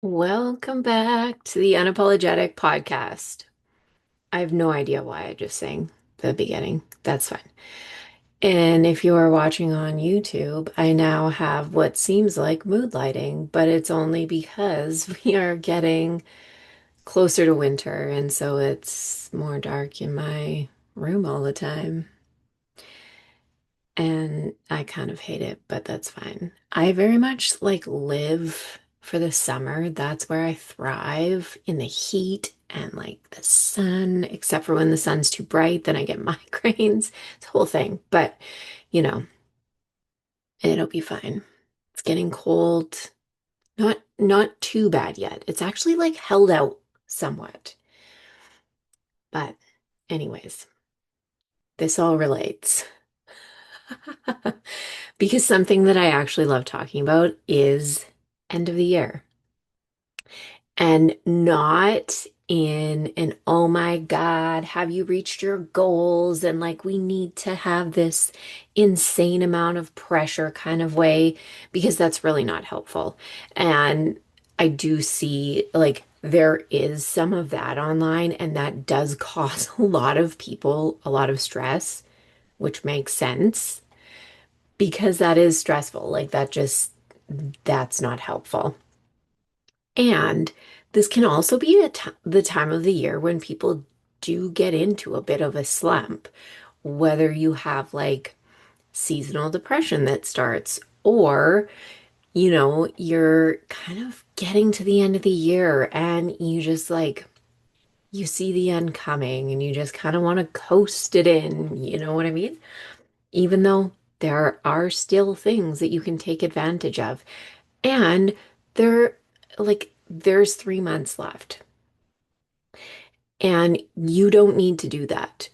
Welcome back to the Unapologetic Podcast. I have no idea why I just sang the beginning. That's fine. And if you are watching on YouTube, I now have what seems like mood lighting, but it's only because we are getting closer to winter, and so it's more dark in my room all the time. And I kind of hate it, but that's fine. I very much like live for the summer. That's where I thrive in the heat and like the sun, except for when the sun's too bright, then I get migraines. It's a whole thing, but you know, it'll be fine. It's getting cold. Not too bad yet. It's actually like held out somewhat. But anyways, this all relates. Because something that I actually love talking about is end of the year. And not in an, oh my God, have you reached your goals? And like, we need to have this insane amount of pressure kind of way, because that's really not helpful. And I do see like there is some of that online, and that does cause a lot of people a lot of stress, which makes sense because that is stressful. Like, that's not helpful. And this can also be the time of the year when people do get into a bit of a slump, whether you have like seasonal depression that starts, or, you're kind of getting to the end of the year and you just like, you see the end coming and you just kind of want to coast it in. You know what I mean? Even though there are still things that you can take advantage of. And there, there's 3 months left, and you don't need to do that.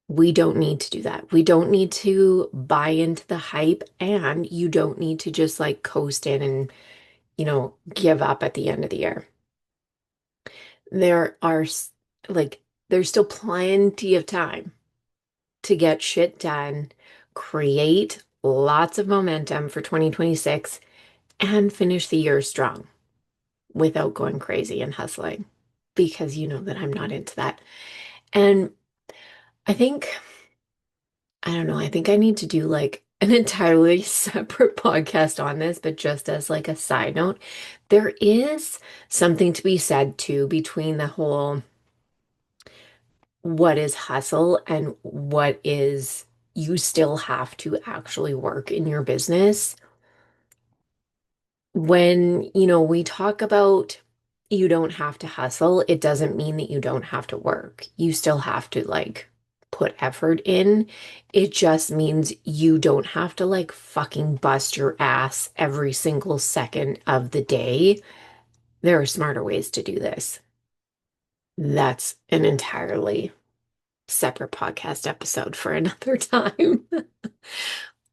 We don't need to do that. We don't need to buy into the hype, and you don't need to just like coast in and, give up at the end of the year. There are like, there's still plenty of time to get shit done, create lots of momentum for 2026, and finish the year strong without going crazy and hustling, because you know that I'm not into that. And I think, I don't know, I think I need to do like an entirely separate podcast on this, but just as like a side note, there is something to be said too between the whole what is hustle and what is you still have to actually work in your business. When, we talk about you don't have to hustle, it doesn't mean that you don't have to work. You still have to like put effort in. It just means you don't have to like fucking bust your ass every single second of the day. There are smarter ways to do this. That's an entirely separate podcast episode for another time.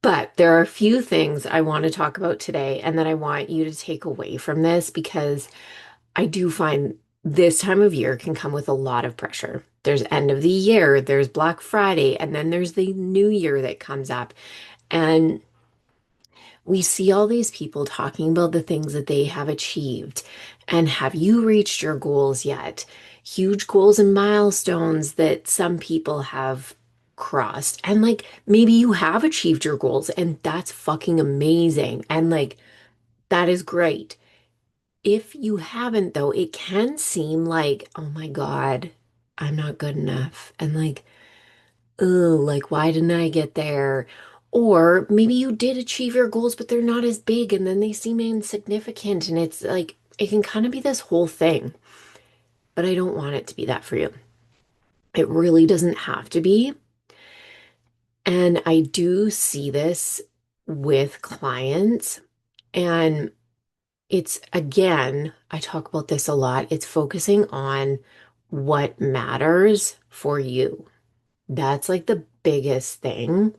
But there are a few things I want to talk about today and that I want you to take away from this, because I do find this time of year can come with a lot of pressure. There's end of the year, there's Black Friday, and then there's the new year that comes up. And we see all these people talking about the things that they have achieved. And have you reached your goals yet? Huge goals and milestones that some people have crossed. And like, maybe you have achieved your goals, and that's fucking amazing. And like, that is great. If you haven't, though, it can seem like, oh my God, I'm not good enough. And like, oh, like, why didn't I get there? Or maybe you did achieve your goals, but they're not as big and then they seem insignificant. And it's like, it can kind of be this whole thing. But I don't want it to be that for you. It really doesn't have to be. And I do see this with clients. And it's, again, I talk about this a lot. It's focusing on what matters for you. That's like the biggest thing,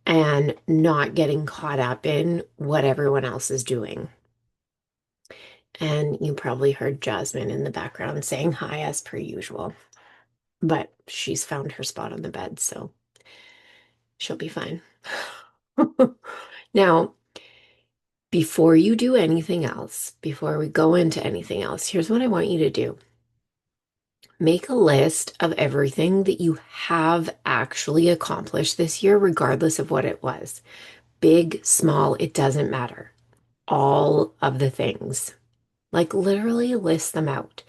and not getting caught up in what everyone else is doing. And you probably heard Jasmine in the background saying hi as per usual, but she's found her spot on the bed, so she'll be fine. Now, Before you do anything else, before we go into anything else, here's what I want you to do. Make a list of everything that you have actually accomplished this year, regardless of what it was. Big, small, it doesn't matter. All of the things. Like literally list them out.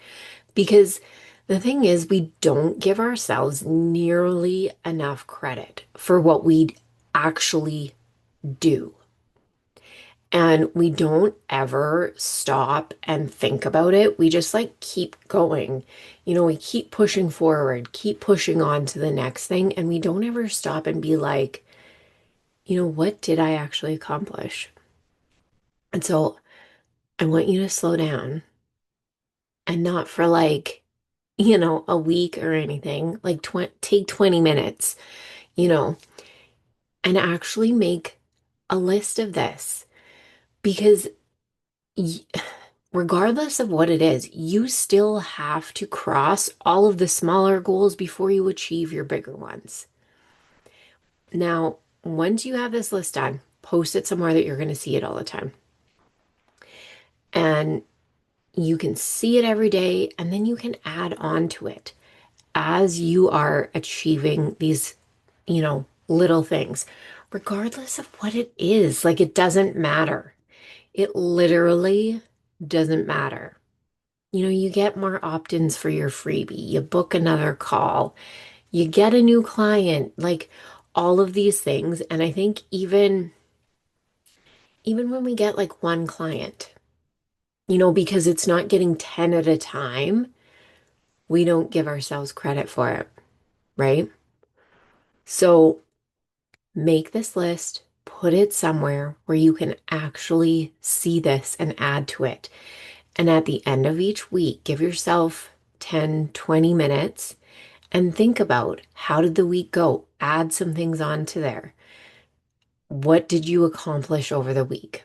Because the thing is, we don't give ourselves nearly enough credit for what we actually do. And we don't ever stop and think about it. We just like keep going. We keep pushing forward, keep pushing on to the next thing. And we don't ever stop and be like, what did I actually accomplish? And so I want you to slow down and not for like, a week or anything, like take 20 minutes, you know, and actually make a list of this because y regardless of what it is, you still have to cross all of the smaller goals before you achieve your bigger ones. Now, once you have this list done, post it somewhere that you're going to see it all the time. And you can see it every day, and then you can add on to it as you are achieving these, little things, regardless of what it is. Like, it doesn't matter. It literally doesn't matter. You get more opt-ins for your freebie, you book another call, you get a new client, like all of these things. And I think even when we get like one client, because it's not getting 10 at a time, we don't give ourselves credit for it, right? So make this list, put it somewhere where you can actually see this and add to it. And at the end of each week, give yourself 10, 20 minutes and think about how did the week go? Add some things onto there. What did you accomplish over the week?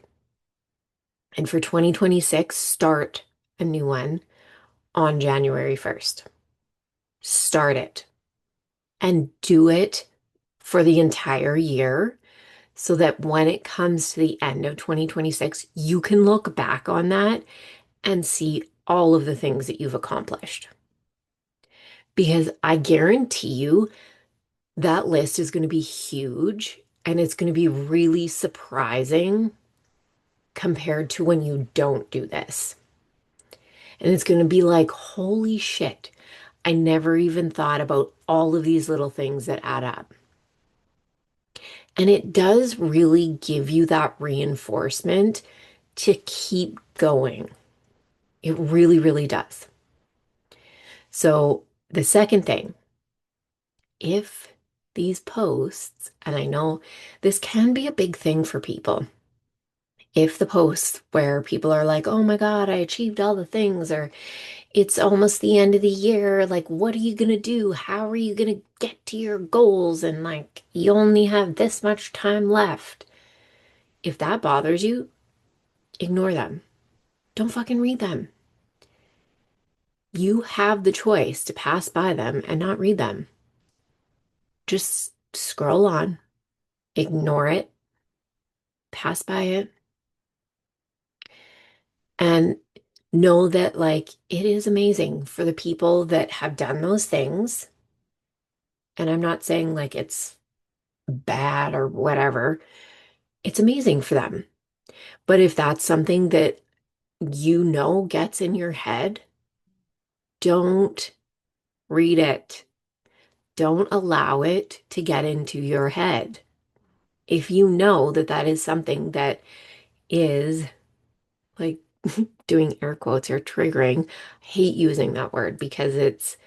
And for 2026, start a new one on January 1st. Start it and do it for the entire year so that when it comes to the end of 2026, you can look back on that and see all of the things that you've accomplished. Because I guarantee you that list is going to be huge and it's going to be really surprising compared to when you don't do this. And it's going to be like, holy shit, I never even thought about all of these little things that add up. And it does really give you that reinforcement to keep going. It really, really does. So, the second thing, if these posts, and I know this can be a big thing for people, if the posts where people are like, oh my God, I achieved all the things, or it's almost the end of the year, like, what are you going to do? How are you going to get to your goals? And like, you only have this much time left. If that bothers you, ignore them. Don't fucking read them. You have the choice to pass by them and not read them. Just scroll on, ignore it, pass by it, and know that, like, it is amazing for the people that have done those things. And I'm not saying like it's bad or whatever, it's amazing for them. But if that's something that gets in your head, don't read it. Don't allow it to get into your head. If you know that that is something that is like doing air quotes or triggering, I hate using that word because it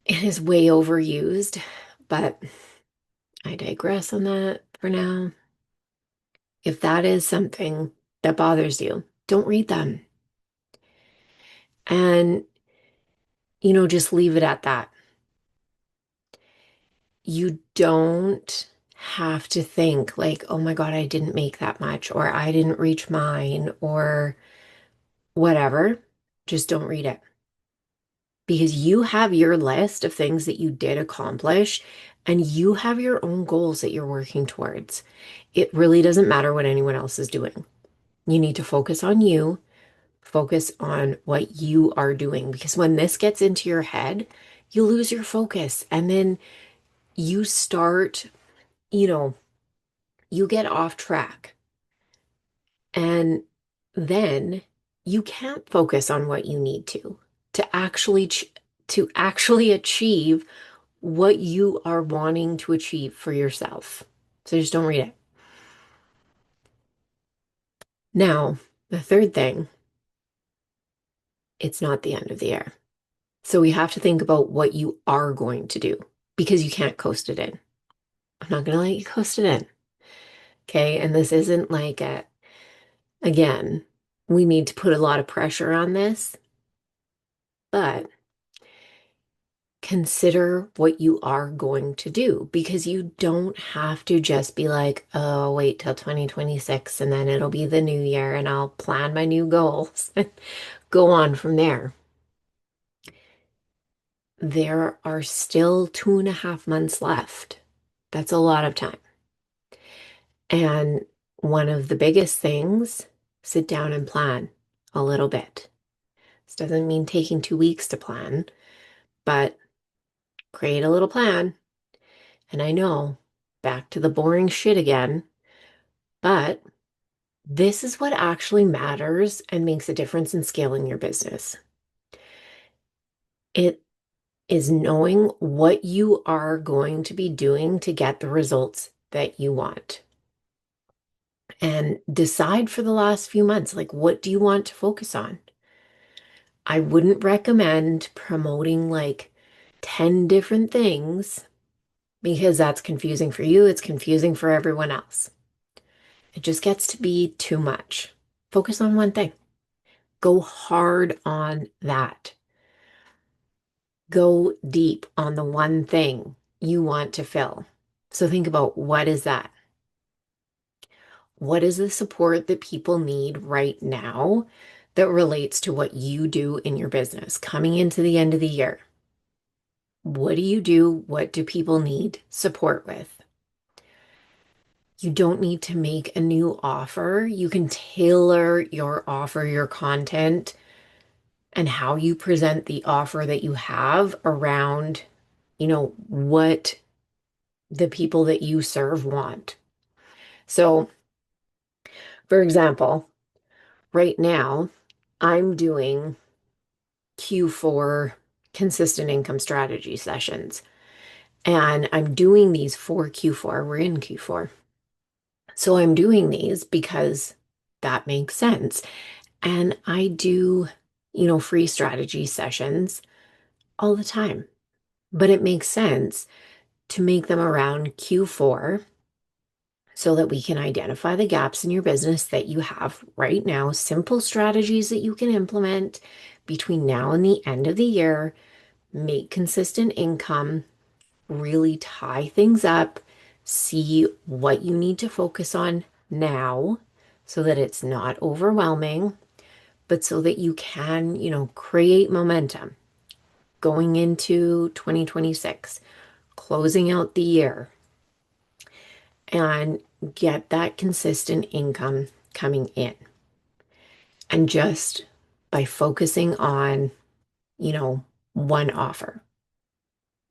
is way overused, but I digress on that for now. If that is something that bothers you, don't read them. And, just leave it at that. You don't have to think like, oh my God, I didn't make that much, or I didn't reach mine, or whatever. Just don't read it. because you have your list of things that you did accomplish and you have your own goals that you're working towards. It really doesn't matter what anyone else is doing. You need to focus on you, focus on what you are doing, because when this gets into your head, you lose your focus and then you start, you know, you get off track and then you can't focus on what you need to actually to actually achieve what you are wanting to achieve for yourself. So just don't read it. Now, the third thing, it's not the end of the air. So we have to think about what you are going to do because you can't coast it in. I'm not going to let you coast it in. Okay. And this isn't like again, we need to put a lot of pressure on this, but consider what you are going to do because you don't have to just be like, oh, wait till 2026 and then it'll be the new year and I'll plan my new goals and go on from there. There are still 2.5 months left. That's a lot of time. And one of the biggest things, sit down and plan a little bit. This doesn't mean taking 2 weeks to plan, but create a little plan. And I know, back to the boring shit again, but this is what actually matters and makes a difference in scaling your business. It is knowing what you are going to be doing to get the results that you want. And decide for the last few months, like, what do you want to focus on? I wouldn't recommend promoting like 10 different things because that's confusing for you. It's confusing for everyone else. It just gets to be too much. Focus on one thing. Go hard on that. Go deep on the one thing you want to fill. So think about, what is that? What is the support that people need right now that relates to what you do in your business coming into the end of the year? What do you do? What do people need support with? You don't need to make a new offer. You can tailor your offer, your content, and how you present the offer that you have around, what the people that you serve want. So, for example, right now, I'm doing Q4 consistent income strategy sessions. And I'm doing these for Q4. We're in Q4. So I'm doing these because that makes sense. And I do, free strategy sessions all the time. But it makes sense to make them around Q4 so that we can identify the gaps in your business that you have right now, simple strategies that you can implement between now and the end of the year, make consistent income, really tie things up, see what you need to focus on now so that it's not overwhelming, but so that you can, create momentum going into 2026, closing out the year, and get that consistent income coming in. And just by focusing on, one offer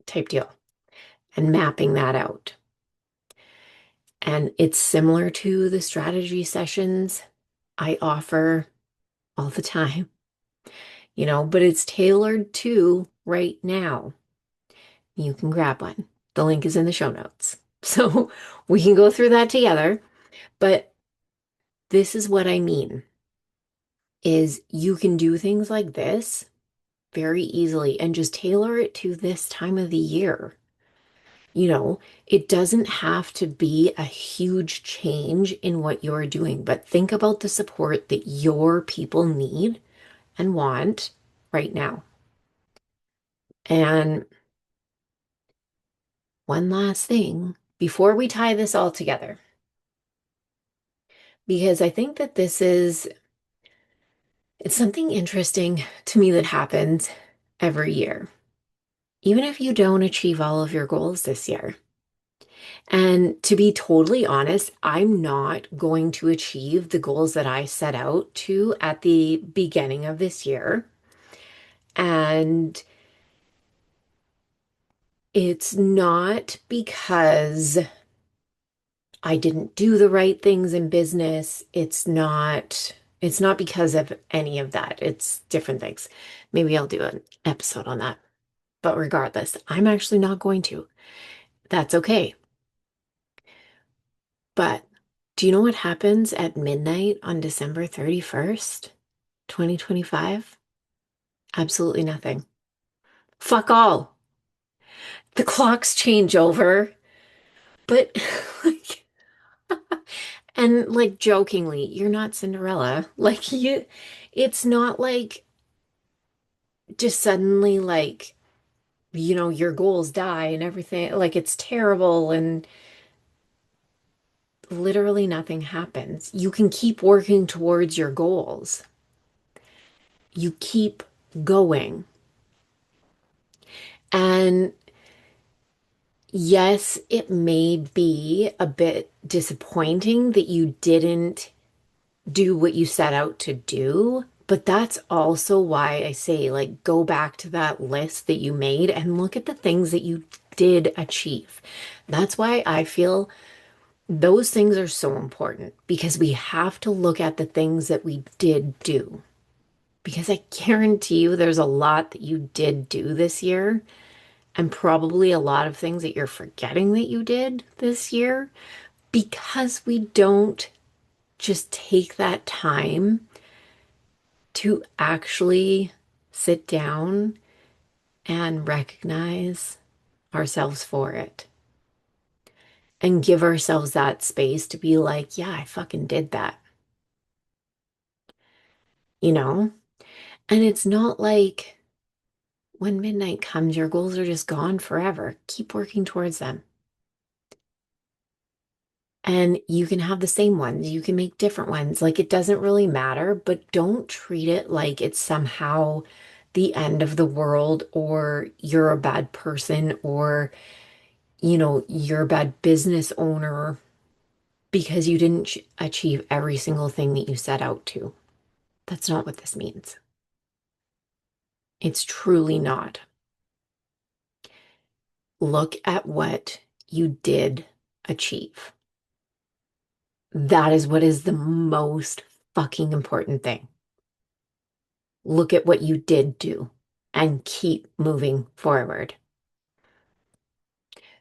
type deal and mapping that out. And it's similar to the strategy sessions I offer all the time, but it's tailored to right now. You can grab one. The link is in the show notes. So we can go through that together. But this is what I mean is you can do things like this very easily and just tailor it to this time of the year. It doesn't have to be a huge change in what you're doing, but think about the support that your people need and want right now. And one last thing before we tie this all together, because I think that it's something interesting to me that happens. every year, even if you don't achieve all of your goals this year. And to be totally honest, I'm not going to achieve the goals that I set out to at the beginning of this year. And it's not because I didn't do the right things in business. It's not because of any of that. It's different things. Maybe I'll do an episode on that. But regardless, I'm actually not going to. That's okay. But do you know what happens at midnight on December 31st, 2025? Absolutely nothing. Fuck all. The clocks change over, but like, and like jokingly, you're not Cinderella. Like it's not like just suddenly like, your goals die and everything. Like it's terrible and literally nothing happens. You can keep working towards your goals. You keep going. And yes, it may be a bit disappointing that you didn't do what you set out to do, but that's also why I say, like, go back to that list that you made and look at the things that you did achieve. That's why I feel those things are so important because we have to look at the things that we did do. Because I guarantee you there's a lot that you did do this year and probably a lot of things that you're forgetting that you did this year because we don't just take that time to actually sit down and recognize ourselves for it and give ourselves that space to be like, yeah, I fucking did that, you know? And it's not like when midnight comes, your goals are just gone forever. Keep working towards them. And you can have the same ones, you can make different ones. Like it doesn't really matter, but don't treat it like it's somehow the end of the world or you're a bad person or, you're a bad business owner because you didn't achieve every single thing that you set out to. That's not what this means. It's truly not. Look at what you did achieve. That is what is the most fucking important thing. Look at what you did do and keep moving forward.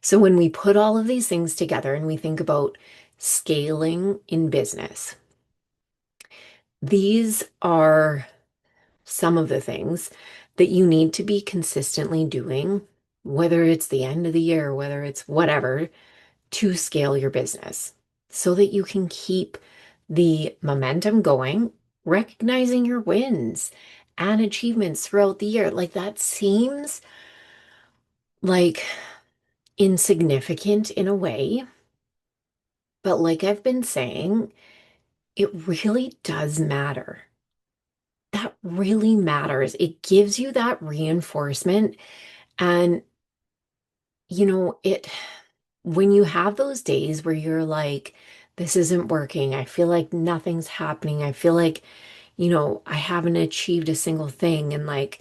So when we put all of these things together and we think about scaling in business, these are some of the things that you need to be consistently doing, whether it's the end of the year, whether it's whatever, to scale your business so that you can keep the momentum going, recognizing your wins and achievements throughout the year. Like that seems like insignificant in a way, but like I've been saying, it really does matter. That really matters. It gives you that reinforcement. And, it, when you have those days where you're like, this isn't working, I feel like nothing's happening, I feel like, I haven't achieved a single thing and like,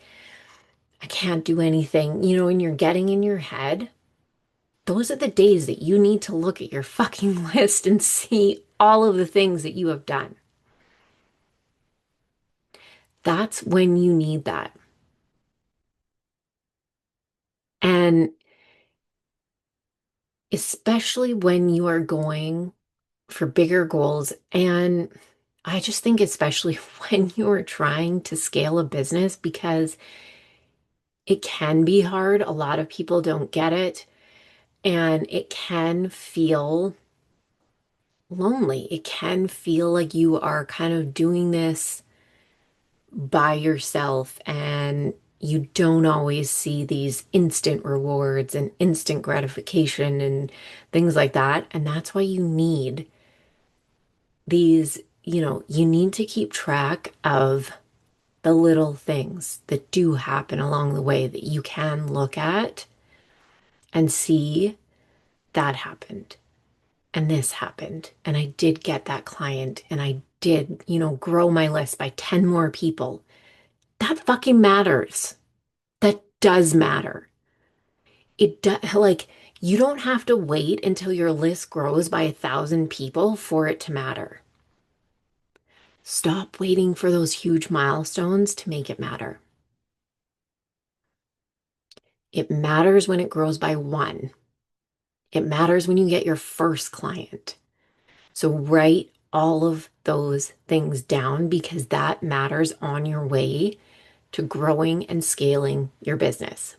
I can't do anything, and you're getting in your head, those are the days that you need to look at your fucking list and see all of the things that you have done. That's when you need that. And especially when you are going for bigger goals. And I just think, especially when you are trying to scale a business, because it can be hard. A lot of people don't get it. And it can feel lonely. It can feel like you are kind of doing this by yourself and you don't always see these instant rewards and instant gratification and things like that. And that's why you need these, you need to keep track of the little things that do happen along the way that you can look at and see that happened and this happened. And I did get that client and I did, grow my list by 10 more people. That fucking matters. That does matter. Like, you don't have to wait until your list grows by 1,000 people for it to matter. Stop waiting for those huge milestones to make it matter. It matters when it grows by one. It matters when you get your first client. So write all of those things down because that matters on your way to growing and scaling your business.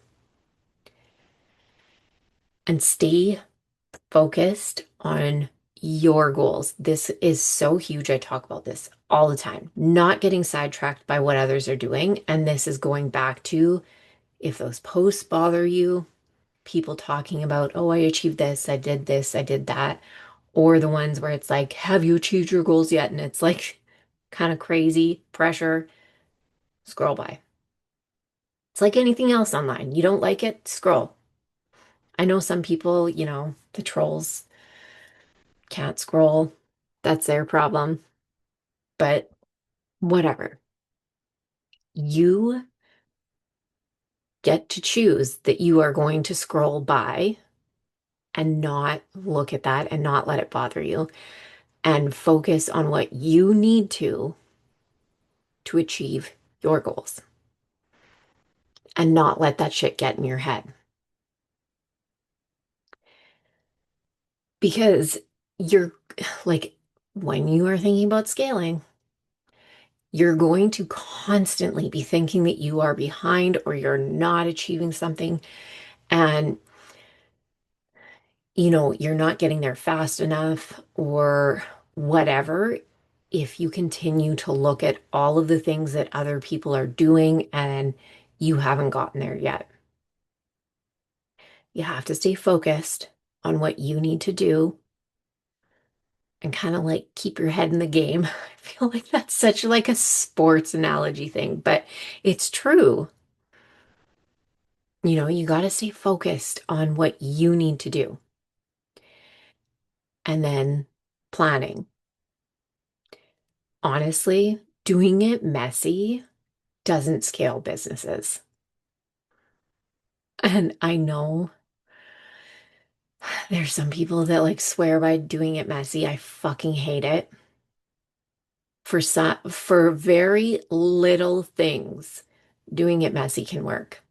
And stay focused on your goals. This is so huge. I talk about this all the time, not getting sidetracked by what others are doing. And this is going back to if those posts bother you, people talking about, oh, I achieved this, I did that, or the ones where it's like, have you achieved your goals yet? And it's like kind of crazy pressure, scroll by. It's like anything else online. You don't like it, scroll. I know some people, the trolls can't scroll. That's their problem. But whatever. You get to choose that you are going to scroll by and not look at that and not let it bother you and focus on what you need to achieve your goals and not let that shit get in your head. Because you're like, when you are thinking about scaling, you're going to constantly be thinking that you are behind or you're not achieving something. And, you're not getting there fast enough or whatever. If you continue to look at all of the things that other people are doing and you haven't gotten there yet, you have to stay focused on what you need to do and kind of like keep your head in the game. I feel like that's such like a sports analogy thing, but it's true. You got to stay focused on what you need to do. And then planning. Honestly, doing it messy doesn't scale businesses. And I know there's some people that like swear by doing it messy. I fucking hate it. For very little things, doing it messy can work.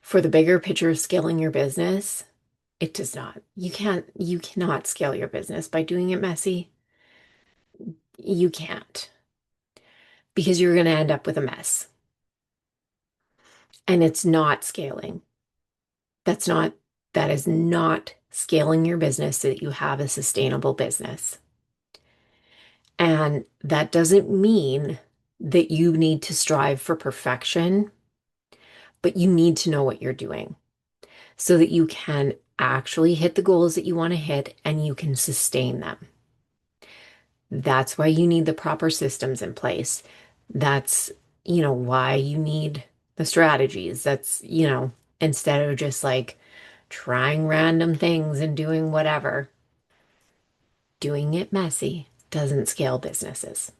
For the bigger picture of scaling your business, it does not. You cannot scale your business by doing it messy. You can't because you're going to end up with a mess. And it's not scaling. That's not, that is not scaling your business so that you have a sustainable business. And that doesn't mean that you need to strive for perfection, but you need to know what you're doing so that you can actually hit the goals that you want to hit and you can sustain them. That's why you need the proper systems in place. That's, why you need the strategies. That's, instead of just like trying random things and doing whatever, doing it messy doesn't scale businesses.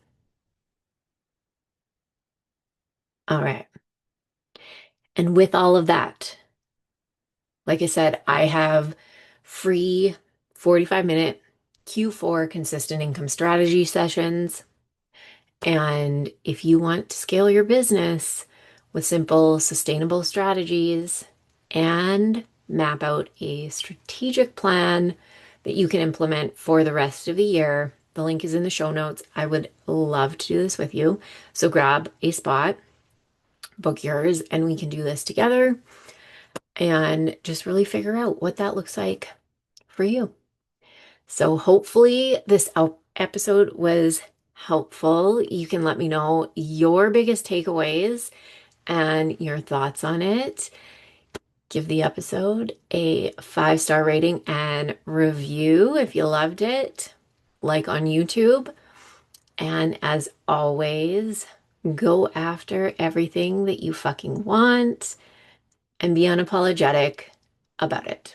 All right. And with all of that, like I said, I have free 45-minute Q4 consistent income strategy sessions. And if you want to scale your business with simple, sustainable strategies and map out a strategic plan that you can implement for the rest of the year, the link is in the show notes. I would love to do this with you. So grab a spot, book yours, and we can do this together and just really figure out what that looks like for you. So hopefully this episode was helpful. You can let me know your biggest takeaways and your thoughts on it. Give the episode a 5-star rating and review if you loved it, like on YouTube. And as always, go after everything that you fucking want and be unapologetic about it.